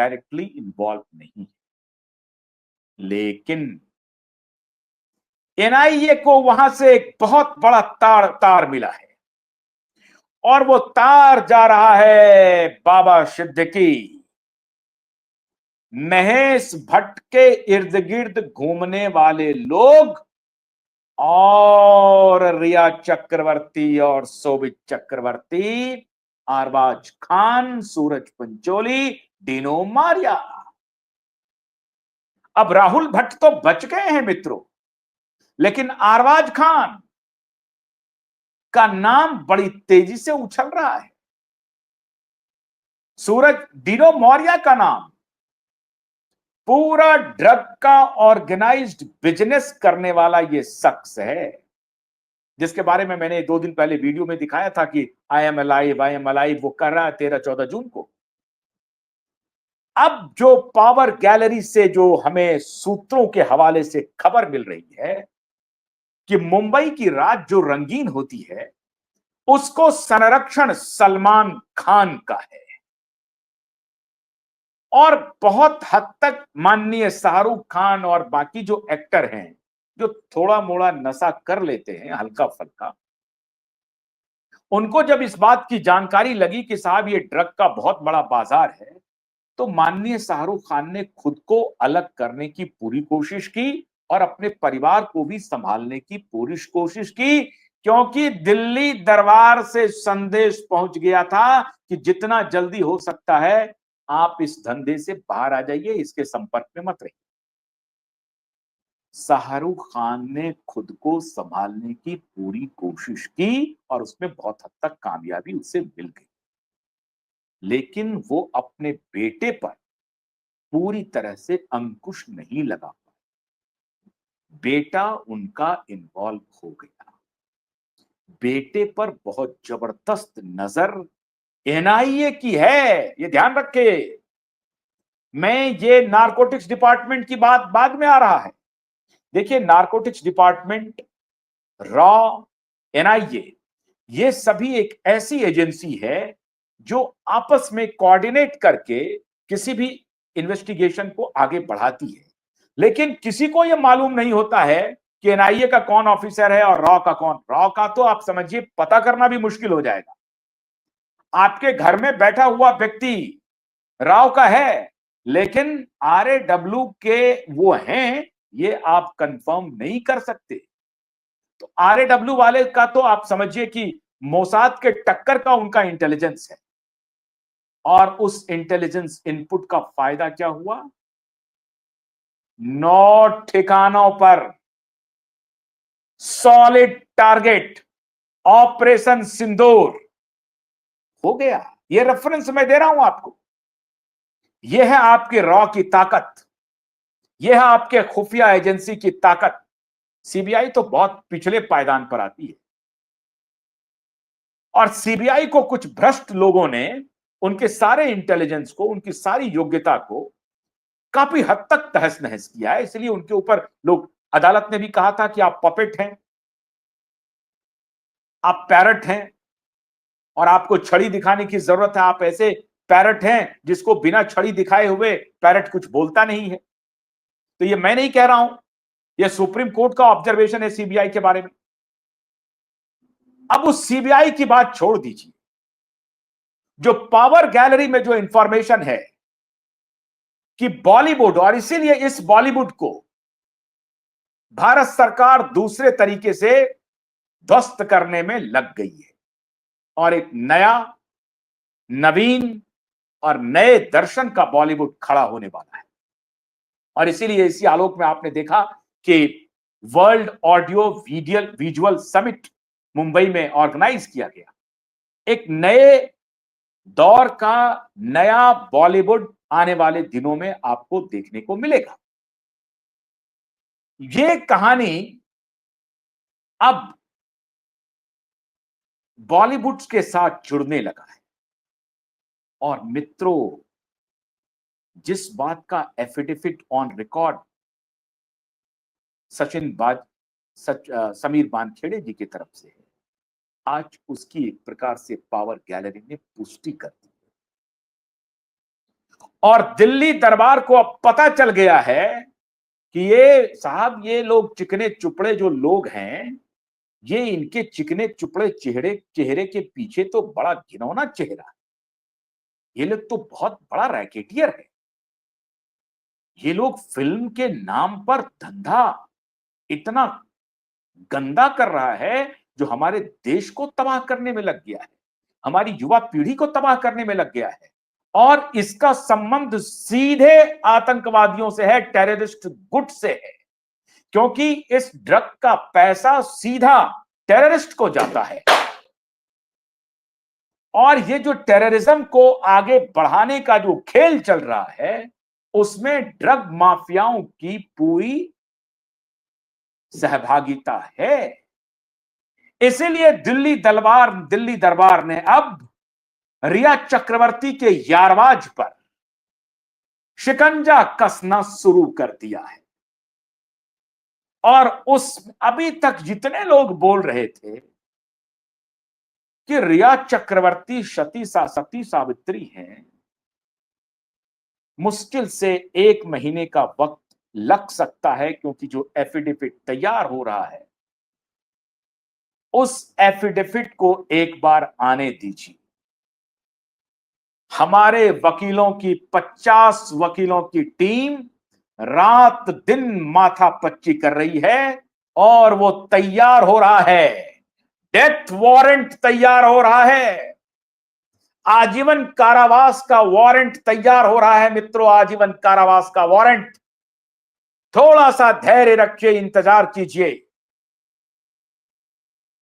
Directly involve नहीं है, लेकिन एनआईए को वहां से एक बहुत बड़ा तार मिला है और वो तार जा रहा है बाबा सिद्दीकी। महेश भट्ट के इर्द गिर्द घूमने वाले लोग और रिया चक्रवर्ती और शोभित चक्रवर्ती, अरबाज खान, सूरज पंचोली, डिनो मारिया। अब राहुल भट्ट तो बच गए हैं मित्रों, लेकिन अरबाज खान का नाम बड़ी तेजी से उछल रहा है। डिनो मौर्य का नाम पूरा ड्रग का ऑर्गेनाइज्ड बिजनेस करने वाला ये शख्स है, जिसके बारे में मैंने 2 दिन पहले वीडियो में दिखाया था कि आई एम अलाइव वो कर रहा है 13-14 जून को। अब जो पावर गैलरी से जो हमें सूत्रों के हवाले से खबर मिल रही है कि मुंबई की रात जो रंगीन होती है उसको संरक्षण सलमान खान का है और बहुत हद तक माननीय शाहरुख खान और बाकी जो एक्टर हैं जो थोड़ा मोड़ा नशा कर लेते हैं हल्का फल्का, उनको जब इस बात की जानकारी लगी कि साहब ये ड्रग का बहुत बड़ा बाजार है, तो माननीय शाहरुख खान ने खुद को अलग करने की पूरी कोशिश की और अपने परिवार को भी संभालने की पूरी कोशिश की, क्योंकि दिल्ली दरबार से संदेश पहुंच गया था कि जितना जल्दी हो सकता है आप इस धंधे से बाहर आ जाइए, इसके संपर्क में मत रहिए। शाहरुख खान ने खुद को संभालने की पूरी कोशिश की और उसमें बहुत हद तक कामयाबी उसे मिल गई, लेकिन वो अपने बेटे पर पूरी तरह से अंकुश नहीं लगा पाए। बेटा उनका इन्वॉल्व हो गया। बेटे पर बहुत जबरदस्त नजर एनआईए की है, ये ध्यान रखे। मैं ये नारकोटिक्स डिपार्टमेंट की बात बाद में आ रहा है। देखिए, नारकोटिक्स डिपार्टमेंट, रॉ, एनआईए, ये सभी एक ऐसी एजेंसी है जो आपस में कोऑर्डिनेट करके किसी भी इन्वेस्टिगेशन को आगे बढ़ाती है, लेकिन किसी को यह मालूम नहीं होता है कि एनआईए का कौन ऑफिसर है और रॉ का कौन। रॉ का तो आप समझिए पता करना भी मुश्किल हो जाएगा। आपके घर में बैठा हुआ व्यक्ति राव का है, लेकिन आरएडब्ल्यू के वो हैं ये आप कंफर्म नहीं कर सकते। तो आरएडब्ल्यू वाले का तो आप समझिए कि मोसाद के टक्कर का उनका इंटेलिजेंस है, और उस इंटेलिजेंस इनपुट का फायदा क्या हुआ? 9 ठिकानों पर सॉलिड टारगेट, ऑपरेशन सिंदूर हो गया। ये रेफरेंस मैं दे रहा हूं आपको। यह है आपके रॉ की ताकत, यह है आपके खुफिया एजेंसी की ताकत। सीबीआई तो बहुत पिछले पायदान पर आती है, और सीबीआई को कुछ भ्रष्ट लोगों ने उनके सारे इंटेलिजेंस को, उनकी सारी योग्यता को काफी हद तक तहस नहस किया है। इसलिए उनके ऊपर लोग, अदालत ने भी कहा था कि आप पपेट हैं, आप पैरट हैं और आपको छड़ी दिखाने की जरूरत है। आप ऐसे पैरट हैं जिसको बिना छड़ी दिखाए हुए पैरट कुछ बोलता नहीं है। तो ये मैं नहीं कह रहा हूं, ये सुप्रीम कोर्ट का ऑब्जर्वेशन है सीबीआई के बारे में। अब उस सीबीआई की बात छोड़ दीजिए, जो पावर गैलरी में जो इंफॉर्मेशन है कि बॉलीवुड, और इसीलिए इस बॉलीवुड को भारत सरकार दूसरे तरीके से ध्वस्त करने में लग गई है और एक नया, नवीन और नए दर्शन का बॉलीवुड खड़ा होने वाला है। और इसीलिए इसी आलोक में आपने देखा कि world audio visual summit Mumbai में ऑर्गेनाइज किया गया। एक नए दौर का नया बॉलीवुड आने वाले दिनों में आपको देखने को मिलेगा। ये कहानी अब बॉलीवुड के साथ जुड़ने लगा है। और मित्रों, जिस बात का affidavit on record Sameer Wankhede जी की तरफ से है, आज उसकी एक प्रकार से पावर गैलरी ने पुष्टि कर दी। और दिल्ली दरबार को अब पता चल गया है कि ये साहब, ये लोग चिकने चुपड़े जो लोग हैं, ये इनके चिकने चुपड़े चेहरे चेहरे के पीछे तो बड़ा घिनौना चेहरा है। ये लोग तो बहुत बड़ा रैकेटियर है। ये लोग फिल्म के नाम पर धंधा इतना गंदा कर रहा है, जो हमारे देश को तबाह करने में लग गया है, हमारी युवा पीढ़ी को तबाह करने में लग गया है। और इसका संबंध सीधे आतंकवादियों से है, टेररिस्ट गुट से है, क्योंकि इस ड्रग का पैसा सीधा टेररिस्ट को जाता है। और ये जो टेररिज्म को आगे बढ़ाने का जो खेल चल रहा है, उसमें ड्रग माफियाओं की पूरी सहभागिता है। इसीलिए दिल्ली दरबार ने अब रिया चक्रवर्ती के यारवाज पर शिकंजा कसना शुरू कर दिया है। और उस अभी तक जितने लोग बोल रहे थे कि रिया चक्रवर्ती सती सावित्री हैं, मुश्किल से 1 महीने का वक्त लग सकता है, क्योंकि जो एफिडेविट तैयार हो रहा है, उस एफिडेविट को एक बार आने दीजिए। हमारे वकीलों की 50 वकीलों की टीम रात दिन माथापच्ची कर रही है, और वो तैयार हो रहा है, डेथ वारंट तैयार हो रहा है, आजीवन कारावास का वारंट तैयार हो रहा है मित्रों, आजीवन कारावास का वारंट। थोड़ा सा धैर्य रखिए, इंतजार कीजिए।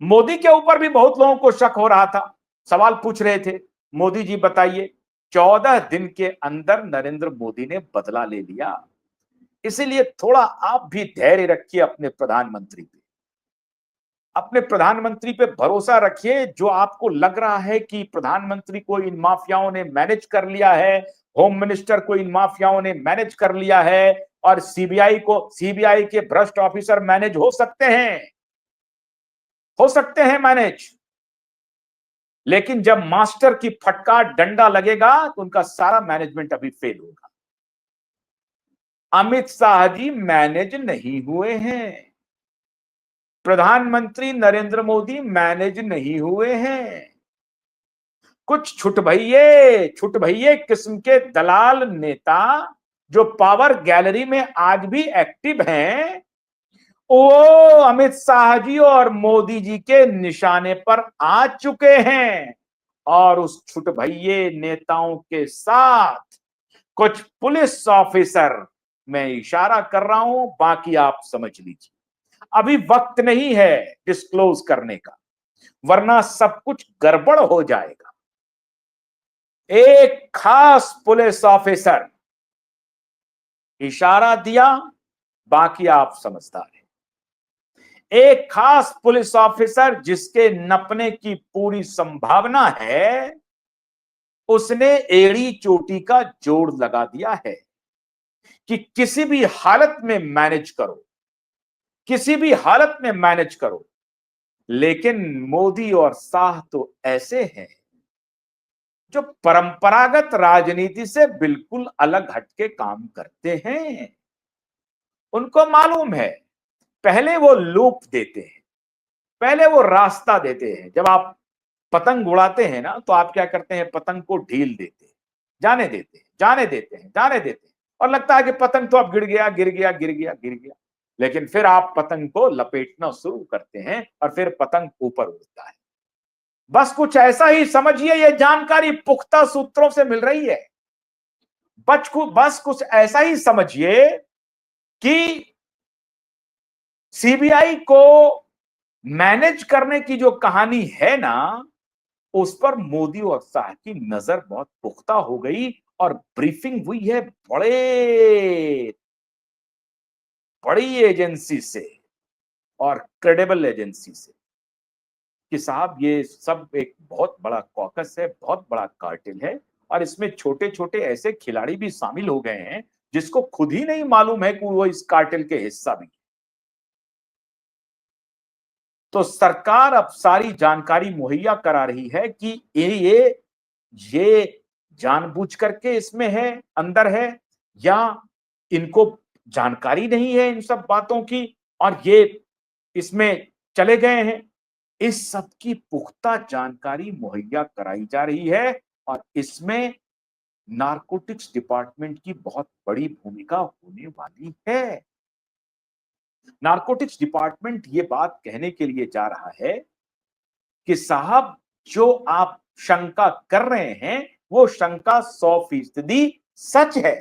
मोदी के ऊपर भी बहुत लोगों को शक हो रहा था, सवाल पूछ रहे थे, मोदी जी बताइए। 14 दिन के अंदर नरेंद्र मोदी ने बदला ले लिया। इसीलिए थोड़ा आप भी धैर्य रखिए अपने प्रधानमंत्री पे, अपने प्रधानमंत्री पे भरोसा रखिए। जो आपको लग रहा है कि प्रधानमंत्री को इन माफियाओं ने मैनेज कर लिया है, होम मिनिस्टर को इन माफियाओं ने मैनेज कर लिया है, और सीबीआई के भ्रष्ट ऑफिसर मैनेज हो सकते हैं मैनेज, लेकिन जब मास्टर की फटकार डंडा लगेगा तो उनका सारा मैनेजमेंट अभी फेल होगा। अमित शाह जी मैनेज नहीं हुए हैं, प्रधानमंत्री नरेंद्र मोदी मैनेज नहीं हुए हैं। कुछ छुट भइये किस्म के दलाल नेता जो पावर गैलरी में आज भी एक्टिव हैं, वो अमित शाह जी और मोदी जी के निशाने पर आ चुके हैं। और उस छुट भइये नेताओं के साथ कुछ पुलिस ऑफिसर, मैं इशारा कर रहा हूं, बाकी आप समझ लीजिए। अभी वक्त नहीं है डिस्क्लोज करने का, वरना सब कुछ गड़बड़ हो जाएगा। एक खास पुलिस ऑफिसर, इशारा दिया, बाकी आप समझदार हैं। एक खास पुलिस ऑफिसर जिसके नपने की पूरी संभावना है, उसने एड़ी चोटी का जोड़ लगा दिया है कि किसी भी हालत में मैनेज करो, किसी भी हालत में मैनेज करो। लेकिन मोदी और शाह तो ऐसे हैं जो परंपरागत राजनीति से बिल्कुल अलग हटके काम करते हैं। उनको मालूम है, पहले वो लूप देते हैं, पहले वो रास्ता देते हैं। जब आप पतंग उड़ाते हैं ना, तो आप क्या करते हैं, पतंग को ढील देते हैं, जाने देते हैं, जाने देते हैं, जाने देते हैं, और लगता है कि पतंग तो अब गिर गया गिर गया गिर गया गिर गया। लेकिन फिर आप पतंग को लपेटना शुरू करते हैं, और फिर पतंग ऊपर उड़ता है। बस कुछ ऐसा ही समझिए, ये जानकारी पुख्ता सूत्रों से मिल रही है। बस कुछ ऐसा ही समझिए कि सीबीआई को मैनेज करने की जो कहानी है ना, उस पर मोदी और शाह की नजर बहुत पुख्ता हो गई, और ब्रीफिंग हुई है बड़ी एजेंसी से और क्रेडिबल एजेंसी से, कि साहब ये सब एक बहुत बड़ा कॉकस है, बहुत बड़ा कार्टेल है, और इसमें छोटे छोटे ऐसे खिलाड़ी भी शामिल हो गए हैं जिसको खुद ही नहीं मालूम है कि वो इस कार्टेल के हिस्सा भी है। तो सरकार अब सारी जानकारी मुहैया करा रही है कि ये जानबूझ करके इसमें है, अंदर है, या इनको जानकारी नहीं है इन सब बातों की और ये इसमें चले गए हैं। इस सब की पुख्ता जानकारी मुहैया कराई जा रही है और इसमें नारकोटिक्स डिपार्टमेंट की बहुत बड़ी भूमिका होने वाली है। नारकोटिक्स डिपार्टमेंट ये बात कहने के लिए जा रहा है कि साहब, जो आप शंका कर रहे हैं वो शंका 100% सच है।